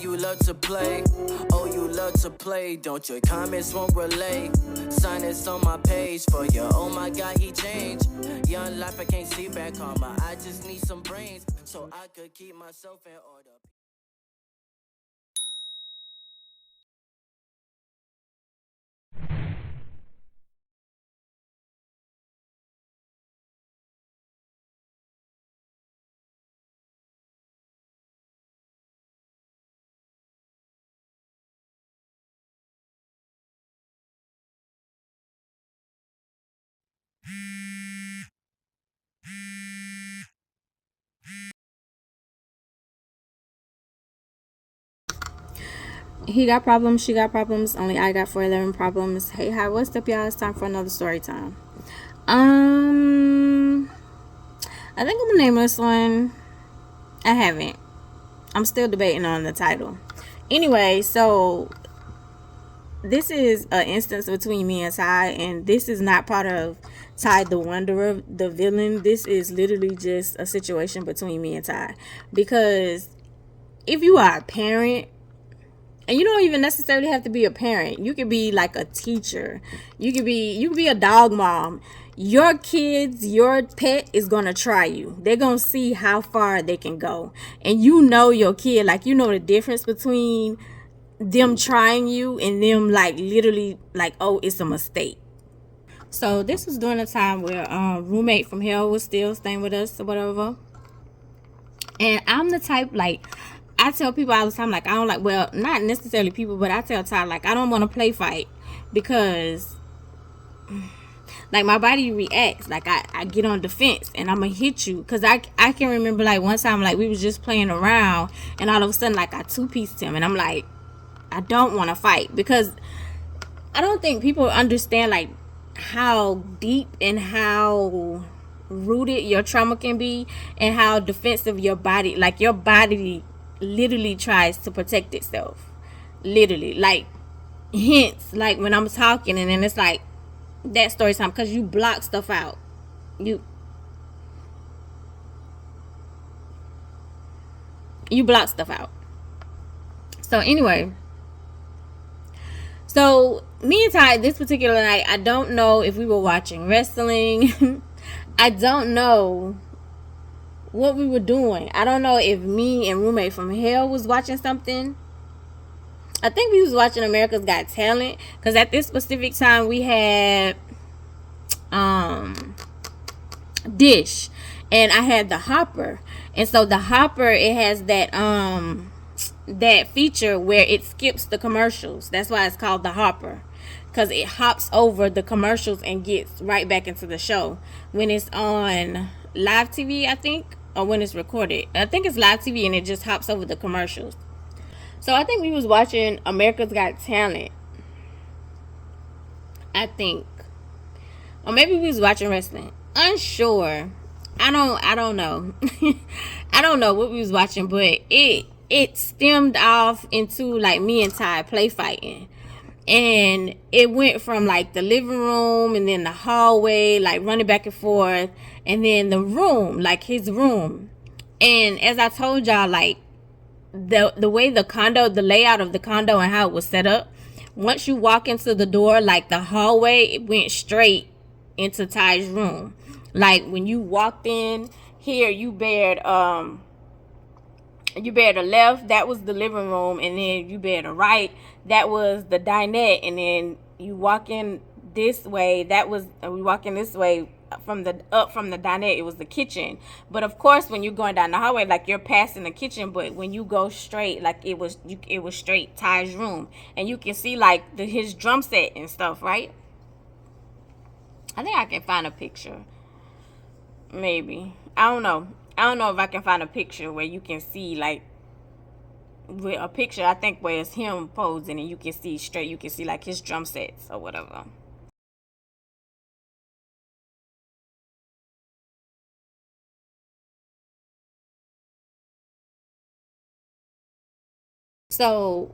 you love to play. Oh, you love to play. Don't your comments won't relay. Sign this on my page for you. Oh my God, he changed. Young life, I can't see back karma. I just need some brains so I could keep myself in order. He got problems, she got problems, only I got 411 problems. Hey, hi, what's up, y'all? It's time for another story time. I think I'm gonna name this one. I haven't. I'm still debating on the title. Anyway, so this is an instance between me and Ty, and this is not part of Ty the Wanderer, the villain. This is literally just a situation between me and Ty. Because if you are a parent, and you don't even necessarily have to be a parent, you could be like a teacher, you could be a dog mom. Your kids, your pet is gonna try you. They're gonna see how far they can go, and you know your kid, like, you know the difference between them trying you and them like literally like, oh, it's a mistake. So this was during a time where roommate from hell was still staying with us or whatever. And I'm the type, like, I tell people all the time, like, I don't like, well, not necessarily people, but I tell Ty, like, I don't want to play fight because, like, my body reacts. Like, I get on defense and I'm going to hit you. Because I can remember, like, one time, like, we was just playing around and all of a sudden, like, I two-pieced him. And I'm like, I don't want to fight. Because I don't think people understand, like, how deep and how rooted your trauma can be and how defensive your body, like, your body literally tries to protect itself, literally, like, hence, like, when I'm talking and then it's like that story time, because you block stuff out, you block stuff out. So anyway, so me and Ty this particular night, I don't know if we were watching wrestling. I don't know what we were doing. I don't know if me and roommate from hell was watching something. I think we was watching America's Got Talent, because at this specific time we had Dish, and I had the Hopper. And so the Hopper, it has that that feature where it skips the commercials. That's why it's called the Hopper, because it hops over the commercials and gets right back into the show when it's on live TV, I think, or when it's recorded. I think it's live TV and it just hops over the commercials. So I think we was watching America's Got Talent, I think, or maybe we was watching wrestling. Unsure. I don't know. I don't know what we was watching, but it stemmed off into like me and Ty play fighting. And it went from like the living room and then the hallway, like running back and forth, and then the room, like his room. And as I told y'all, like the way the condo, the layout of the condo and how it was set up, once you walk into the door, like the hallway, it went straight into Ty's room. Like when you walked in here, you bared the left, that was the living room, and then you bared the right, that was the dinette, and then you walk in this way, we walk in this way from the dinette, it was the kitchen. But of course, when you're going down the hallway, like you're passing the kitchen, but when you go straight, like it was straight Ty's room, and you can see like his drum set and stuff, right? I think I can find a picture. Maybe. I don't know if I can find a picture where you can see, like, with a picture, I think, where it's him posing and you can see straight, you can see like his drum sets or whatever. So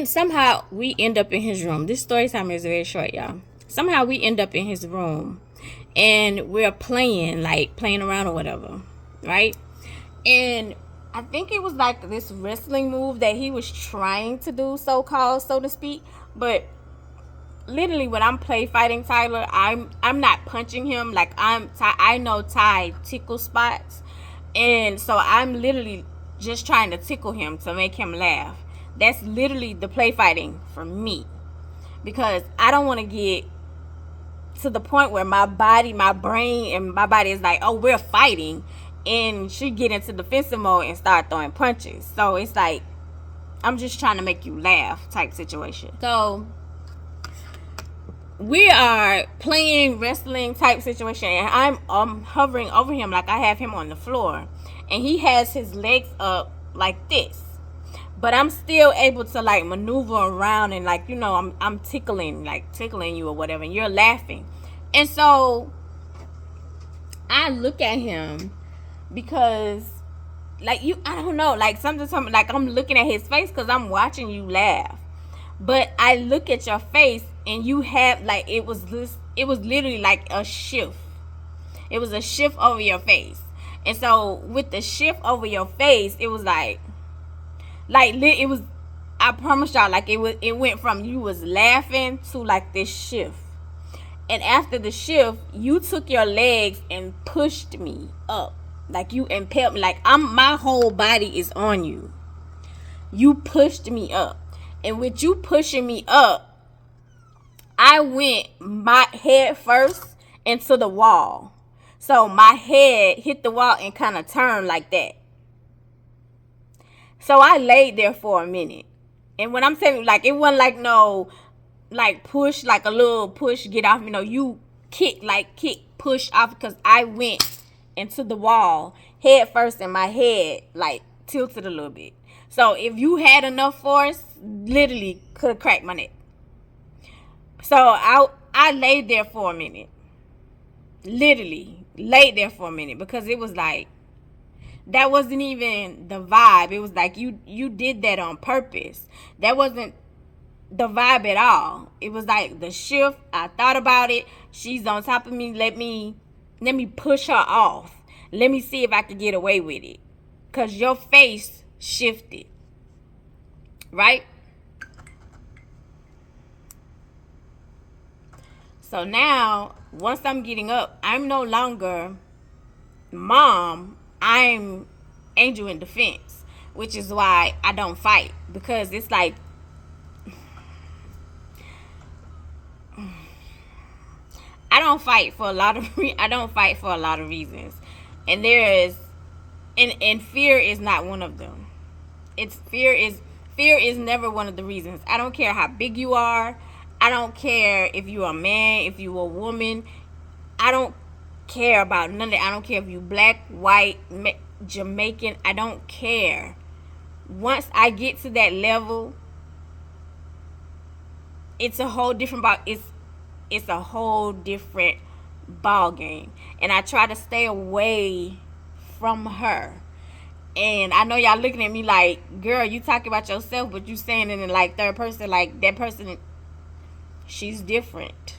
somehow we end up in his room. This story time is very short, y'all. Somehow we end up in his room and we're playing around or whatever, right? And I think it was like this wrestling move that he was trying to do, so-called, so to speak. But literally, when I'm play fighting Tyler, I'm not punching him. Like, I know Ty tickle spots, and so I'm literally just trying to tickle him to make him laugh. That's literally the play fighting for me, because I don't want to get to the point where my body, my brain, and my body is like, oh, we're fighting, and she get into defensive mode and start throwing punches. So it's like, I'm just trying to make you laugh type situation. So we are playing wrestling type situation, and I'm hovering over him like I have him on the floor, and he has his legs up like this, but I'm still able to like maneuver around, and like, you know, I'm tickling you or whatever, and you're laughing. And so I look at him, because like, I don't know, like something like I'm looking at his face because I'm watching you laugh. But I look at your face, and you have like, it was literally like a shift. It was a shift over your face. And so with the shift over your face, it was like it was, I promise y'all, like it went from you was laughing to like this shift. And after the shift, you took your legs and pushed me up. Like, you impelled me. Like, my whole body is on you. You pushed me up. And with you pushing me up, I went my head first into the wall. So my head hit the wall and kind of turned like that. So I laid there for a minute. And when I'm telling you, like, it wasn't like no, like, push, like a little push, get off. You know, you kick, push off, because I went into the wall head first, and my head, like, tilted a little bit. So if you had enough force, literally could have cracked my neck. So I laid there for a minute. Literally laid there for a minute, because it was like, that wasn't even the vibe. It was like you did that on purpose. That wasn't the vibe at all. It was like the shift. I thought about it. She's on top of me. Let me push her off. Let me see if I could get away with it. Because your face shifted. Right? So now, once I'm getting up, I'm no longer mom. I'm Angel in defense. Which is why I don't fight. Because it's like, I don't fight for a lot of reasons. And and fear is not one of them. Fear is never one of the reasons. I don't care how big you are. I don't care if you're a man, if you're a woman. I don't care about none of that. I don't care if you're black, white, Jamaican. I don't care. Once I get to that level, it's a whole different it's a whole different ball game. And I try to stay away from her. And I know y'all looking at me like, girl, you talking about yourself, but you saying it in like third person. Like, that person, she's different.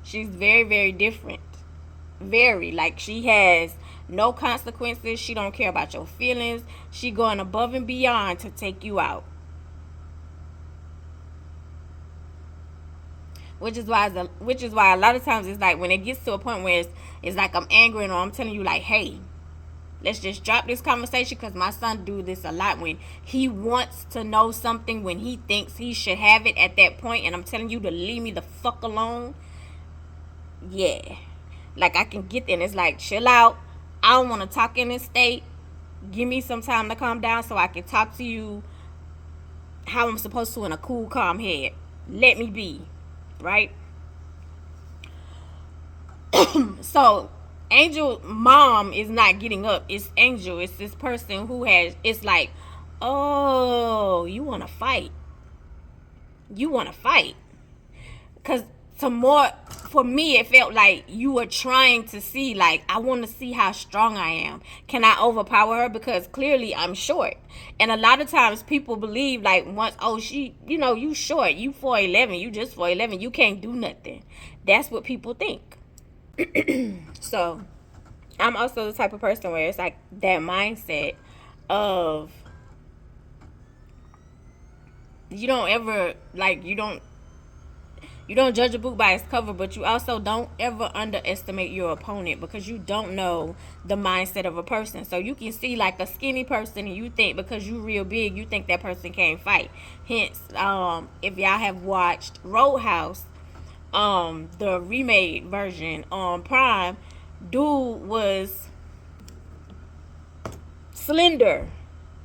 She's very, very different. Very. Like, she has no consequences. She don't care about your feelings. She going above and beyond to take you out. Which is why a lot of times it's like, when it gets to a point where it's like I'm angry, or I'm telling you like, hey, let's just drop this conversation, because my son do this a lot. When he wants to know something, when he thinks he should have it at that point, and I'm telling you to leave me the fuck alone. Yeah. Like, I can get there, and it's like, chill out. I don't want to talk in this state. Give me some time to calm down so I can talk to you how I'm supposed to in a cool, calm head. Let me be. Right? So Angel mom is not getting up. It's Angel. It's this person who it's like, oh, you want to fight. Because for me, it felt like you were trying to see, like, I want to see how strong I am. Can I overpower her? Because clearly I'm short. And a lot of times people believe, like, once, oh, you short. You 4'11". You just 4'11". You can't do nothing. That's what people think. So I'm also the type of person where it's like that mindset of, you don't ever, like, you don't judge a book by its cover, but you also don't ever underestimate your opponent, because you don't know the mindset of a person. So you can see like a skinny person and you think because you real big, you think that person can't fight. Hence, if y'all have watched Roadhouse, the remade version on Prime, dude was slender,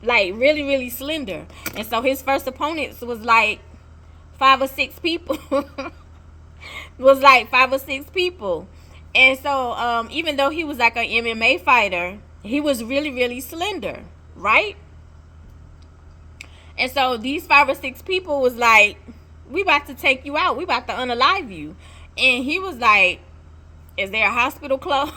like really, really slender. And so his first opponents was like 5 or 6 people. Was like 5 or 6 people. And so even though he was like an MMA fighter, he was really, really slender, right? And so these 5 or 6 people was like, we about to take you out, we about to unalive you. And he was like, is there a hospital close?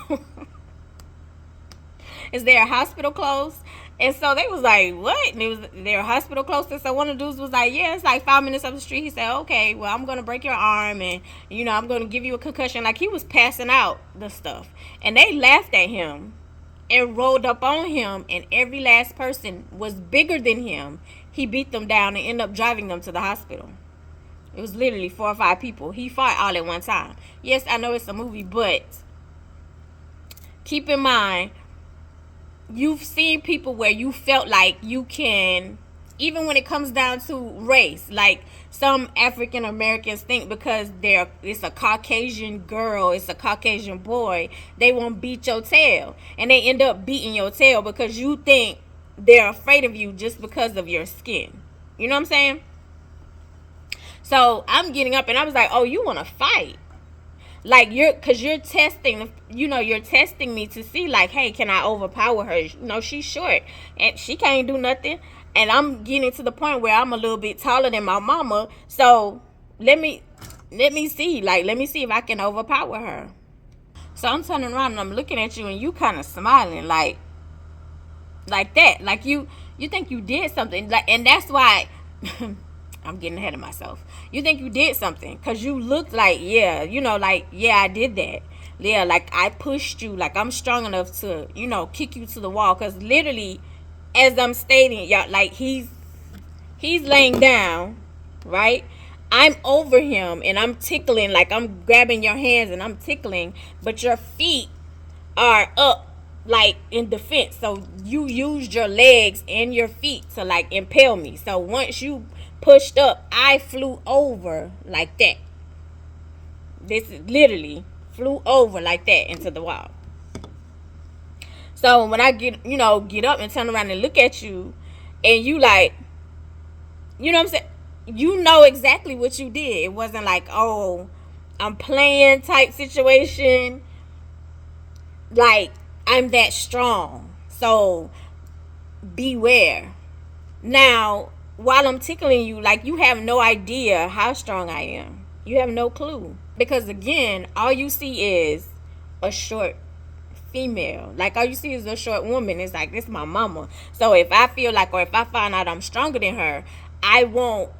Is there a hospital close? And so they was like, what? And it was there a hospital close? And so one of the dudes was like, yeah, it's like 5 minutes up the street. He said, okay, well, I'm gonna break your arm, and I'm gonna give you a concussion. Like, he was passing out the stuff. And they laughed at him and rolled up on him, and every last person was bigger than him. He beat them down and ended up driving them to the hospital. It was literally 4 or 5 people. He fought all at one time. Yes, I know it's a movie, but keep in mind, you've seen people where you felt like you can, even when it comes down to race, like some African Americans think because it's a Caucasian girl, it's a Caucasian boy, they won't beat your tail, and they end up beating your tail because you think they're afraid of you just because of your skin. You know what I'm saying? So I'm getting up and I was like, oh, you want to fight? Like, you're testing, you're testing me to see, like, hey, can I overpower her? She's short and she can't do nothing. And I'm getting to the point where I'm a little bit taller than my mama. So let me see, like, let me see if I can overpower her. So I'm turning around and I'm looking at you and you kind of smiling like that. Like you think you did something. Like, and that's why I'm getting ahead of myself. You think you did something because you looked like, yeah, like, yeah, I did that. Yeah, like, I pushed you. Like, I'm strong enough to, kick you to the wall. Because literally, as I'm stating, y'all, like, he's laying down, right? I'm over him and I'm tickling. Like, I'm grabbing your hands and I'm tickling. But your feet are up, like, in defense. So you used your legs and your feet to, like, impale me. So once you pushed up, I flew over like that. This literally flew over like that into the wall. So when I get up and turn around and look at you, and you like, what I'm saying? You know exactly what you did. It wasn't like, oh, I'm playing type situation. Like, I'm that strong. So beware. Now, while I'm tickling you, like, you have no idea how strong I am. You have no clue. Because, again, all you see is a short female. Like, all you see is a short woman. It's like, this is my mama. So if I feel like, or if I find out I'm stronger than her, I won't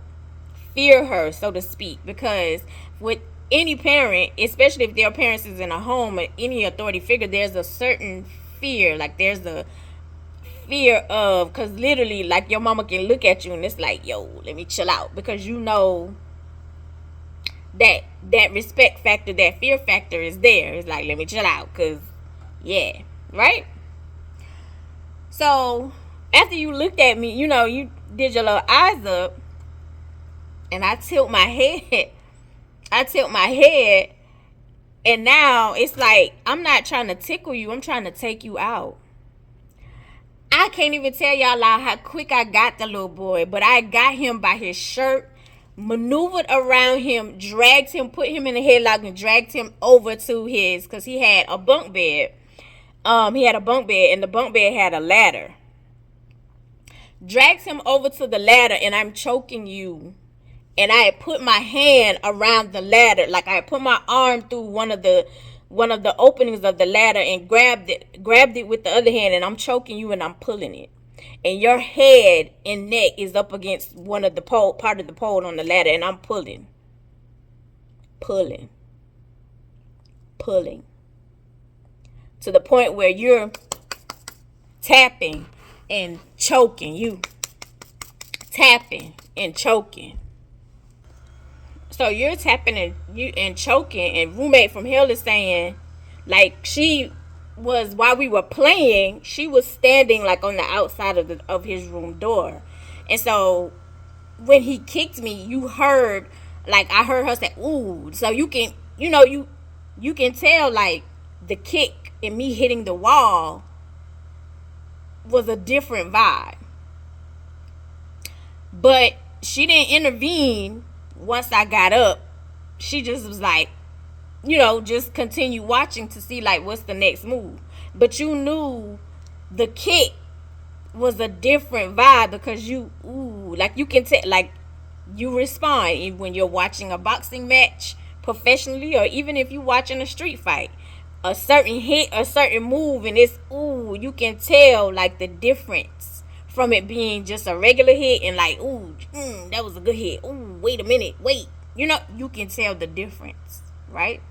fear her, so to speak. Because with any parent, especially if their parents is in a home or any authority figure, there's a certain fear. Like, there's a fear of, because literally, like, your mama can look at you and it's like, yo, let me chill out, because that respect factor, that fear factor is there. It's like, let me chill out, because yeah, right? So after you looked at me, you did your little eyes up, and I tilt my head, and now it's like, I'm not trying to tickle you, I'm trying to take you out. I can't even tell y'all how quick I got the little boy, but I got him by his shirt, maneuvered around him, dragged him, put him in a headlock, and dragged him over to his, because he had a bunk bed. He had a bunk bed, and the bunk bed had a ladder. Drags him over to the ladder, and I'm choking you. And I had put my hand around the ladder, like I had put my arm through one of the openings of the ladder and grabbed it with the other hand, and I'm choking you and I'm pulling it. And your head and neck is up against one of the part of the pole on the ladder, and I'm pulling. To the point where you're tapping and choking. You tapping and choking. So you're tapping and choking, and roommate from hell is saying, like, she was, while we were playing, she was standing like on the outside of his room door. And so when he kicked me, you heard, like, I heard her say, ooh. So you can, you can tell, like, the kick and me hitting the wall was a different vibe. But she didn't intervene once I got up. She just was like, just continue watching to see, like, what's the next move. But you knew the kick was a different vibe because like, you can tell, like, you respond when you're watching a boxing match professionally, or even if you're watching a street fight. A certain hit, a certain move, and it's you can tell, like, the difference from it being just a regular hit and, like, that was a good hit. Ooh, wait a minute, wait. You can tell the difference, right?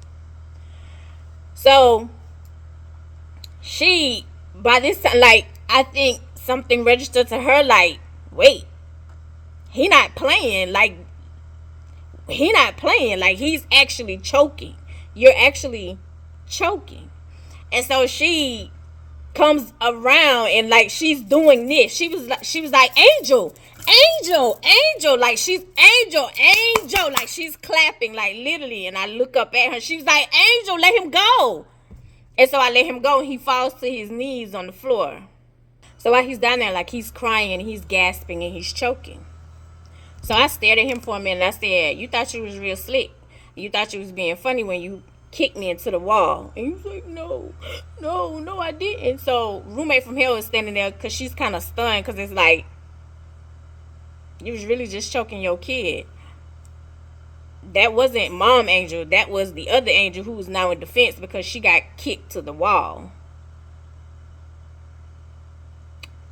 So she, by this time, like, I think something registered to her, like, wait, he not playing, like, he's actually choking. You're actually choking. And so she comes around and, like, she's doing this. She was like, Angel, like, she's Angel, like, she's clapping, like, literally. And I look up at her. She's like, Angel, let him go. And so I let him go, and he falls to his knees on the floor. So while he's down there, like, he's crying and he's gasping and he's choking. So I stared at him for a minute, and I said, you thought you was real slick. You thought you was being funny when you kicked me into the wall. And he was like, no, I didn't. So roommate from hell is standing there because she's kind of stunned, because it's like, you was really just choking your kid. That wasn't Mom Angel. That was the other Angel who was now in defense because she got kicked to the wall.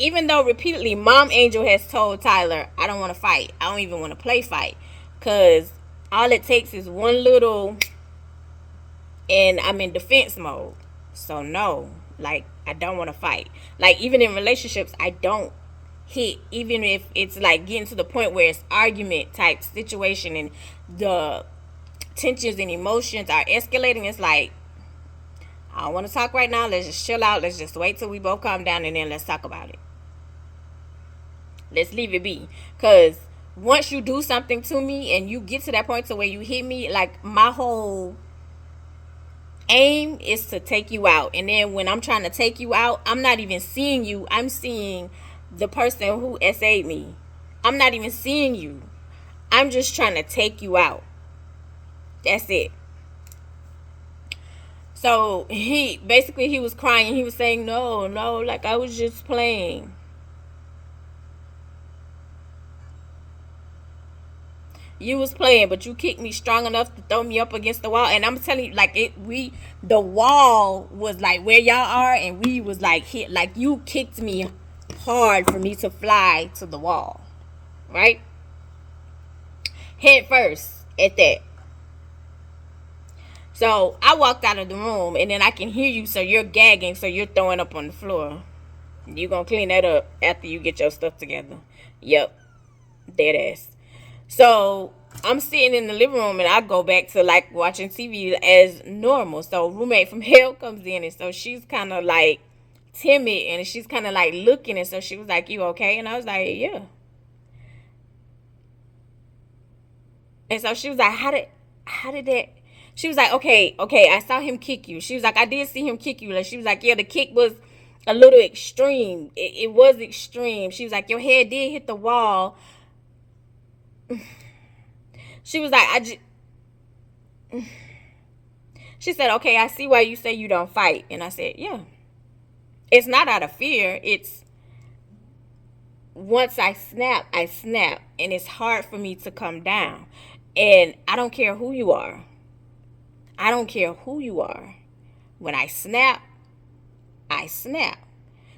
Even though repeatedly Mom Angel has told Tyler, I don't want to fight. I don't even want to play fight. Because all it takes is one little, and I'm in defense mode. So no, like, I don't want to fight. Like, even in relationships, I don't hit. Even if it's, like, getting to the point where it's argument type situation and the tensions and emotions are escalating, it's like, I don't want to talk right now. Let's just chill out. Let's just wait till we both calm down, and then let's talk about it. Let's leave it be. Because once you do something to me and you get to that point to where you hit me, like, my whole aim is to take you out. And then when I'm trying to take you out, I'm not even seeing you. I'm seeing the person who SA'd me. I'm not even seeing you. I'm just trying to take you out. That's it. So he was crying. He was saying, no, like, I was just playing. You was playing, but you kicked me strong enough to throw me up against the wall. And I'm telling you, like, the wall was like where y'all are, and we was like hit. Like, you kicked me hard for me to fly to the wall, right? Head first at that. So I walked out of the room, and then I can hear you, so you're gagging, so you're throwing up on the floor. You gonna clean that up after you get your stuff together. Yep. Dead ass. So I'm sitting in the living room, and I go back to, like, watching TV as normal. So roommate from hell comes in, and so she's kind of, like, timid, and she's kind of, like, looking, and so she was like, you okay? And I was like, yeah. And so she was like, how did that? She was like, okay, I saw him kick you. She was like, I did see him kick you. Like, she was like, yeah, the kick was a little extreme. It was extreme. She was like, your head did hit the wall. She was like, she said, okay, I see why you say you don't fight. And I said, yeah. It's not out of fear. It's once I snap. And it's hard for me to come down. And I don't care who you are. When I snap, I snap.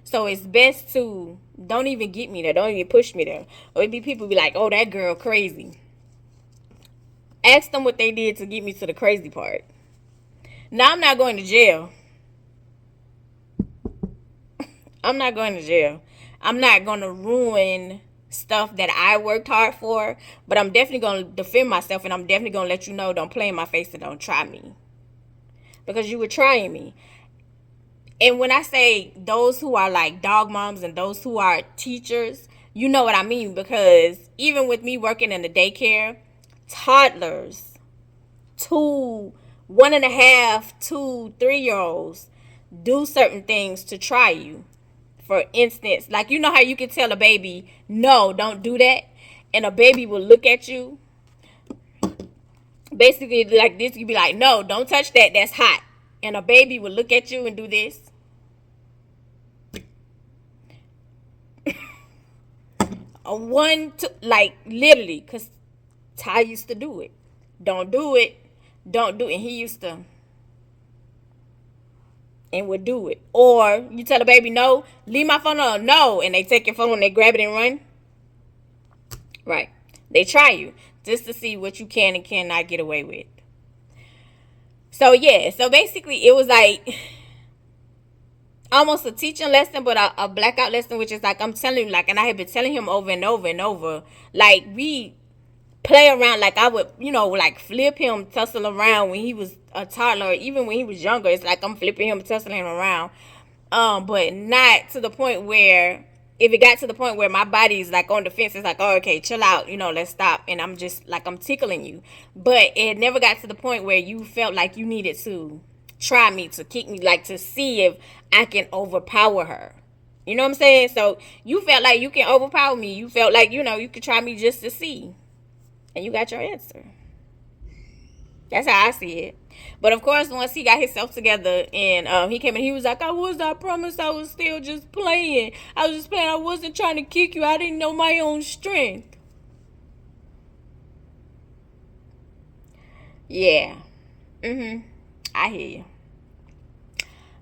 So it's best to don't even get me there. Don't even push me there. Or maybe people be like, oh, that girl crazy. Ask them what they did to get me to the crazy part. Now I'm not going to jail. I'm not going to jail. I'm not going to ruin stuff that I worked hard for, but I'm definitely going to defend myself, and I'm definitely going to let you know, don't play in my face and don't try me, because you were trying me. And when I say those who are like dog moms and those who are teachers, you know what I mean, because even with me working in the daycare, toddlers, 1.5, 2, 3 year olds do certain things to try you. For instance, like, you know how you can tell a baby, no, don't do that, and a baby will look at you basically like this. You'd be like, no, don't touch that, that's hot, and a baby will look at you and do this. Like, literally, because Ty used to do it. Don't do it. Don't do it. And he used to and would do it. Or you tell a baby, no, leave my phone on. No. And they take your phone, they grab it and run. Right. They try you just to see what you can and cannot get away with. So, yeah. So, basically, it was like almost a teaching lesson, but a blackout lesson, which is like, I'm telling you, like, and I have been telling him over and over and over, like, we play around. Like, I would, like, flip him, tussle around when he was a toddler, even when he was younger. It's like I'm flipping him, tussling him around, but not to the point where, if it got to the point where my body's like on the fence, it's like, oh, okay, chill out, let's stop, and I'm just like, I'm tickling you. But it never got to the point where you felt like you needed to try me, to kick me, like, to see if I can overpower her. You know what I'm saying? So you felt like you can overpower me. You felt like, you could try me just to see. And you got your answer. That's how I see it. But of course, once he got himself together and he came in, he was like, I promise I was still just playing. I was just playing. I wasn't trying to kick you. I didn't know my own strength. Yeah. I hear you.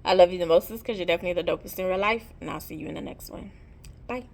I love you the most because you're definitely the dopest in real life. And I'll see you in the next one. Bye.